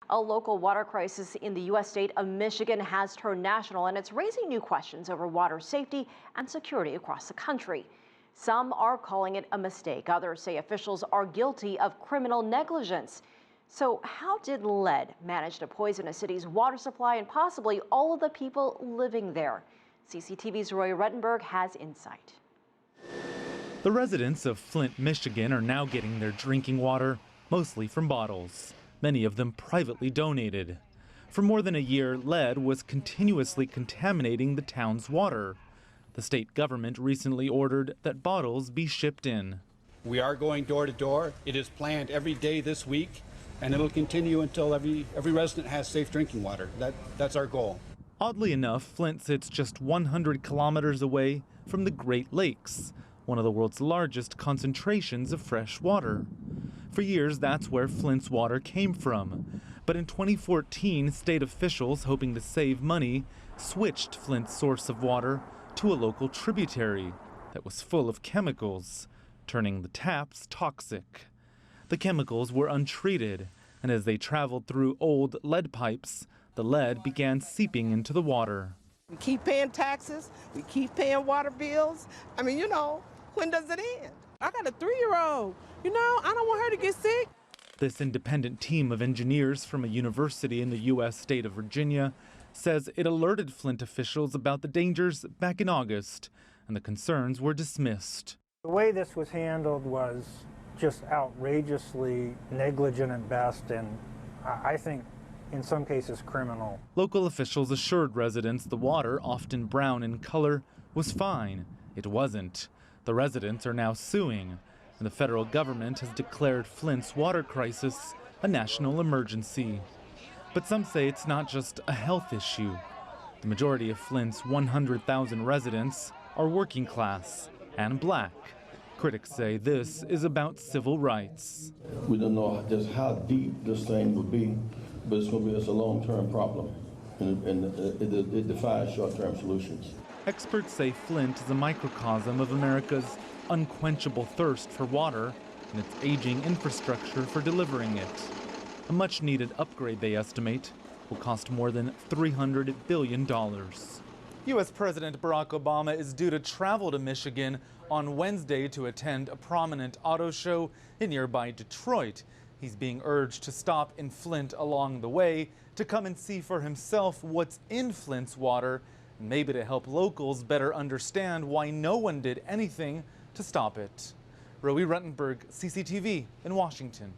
A local water crisis in the U.S. state of Michigan has turned national, and it's raising new questions over water safety and security across the country. Some are calling it a mistake. Others say officials are guilty of criminal negligence. So how did lead manage to poison a city's water supply and possibly all of the people living there? CCTV's Roee Ruttenberg has insight. The residents of Flint, Michigan are now getting their drinking water mostly from bottles, many of them privately donated. For more than a year, lead was continuously contaminating the town's water. The state government recently ordered that bottles be shipped in. We are going door to door. It is planned every day this week, and it'll continue until every resident has safe drinking water. That's our goal. Oddly enough, Flint sits just 100 kilometers away from the Great Lakes, one of the world's largest concentrations of fresh water. For years, that's where Flint's water came from. But in 2014, state officials, hoping to save money, switched Flint's source of water to a local tributary that was full of chemicals, turning the taps toxic. The chemicals were untreated, and as they traveled through old lead pipes, the lead began seeping into the water. We keep paying taxes, we keep paying water bills. I mean, when does it end? I got a 3-year-old. I don't want her to get sick. This independent team of engineers from a university in the U.S. state of Virginia says it alerted Flint officials about the dangers back in August, and the concerns were dismissed. The way this was handled was just outrageously negligent at best, and I think in some cases criminal. Local officials assured residents the water, often brown in color, was fine. It wasn't. The residents are now suing, and the federal government has declared Flint's water crisis a national emergency. But some say it's not just a health issue. The majority of Flint's 100,000 residents are working class and black. Critics say this is about civil rights. We don't know just how deep this thing will be, but it's a long-term problem, and it defies short-term solutions. Experts say Flint is a microcosm of America's unquenchable thirst for water and its aging infrastructure for delivering it. A much-needed upgrade, they estimate, will cost more than $300 billion. U.S. President Barack Obama is due to travel to Michigan on Wednesday to attend a prominent auto show in nearby Detroit. He's being urged to stop in Flint along the way to come and see for himself what's in Flint's water, and maybe to help locals better understand why no one did anything to stop it. Roee Ruttenberg, CCTV in Washington.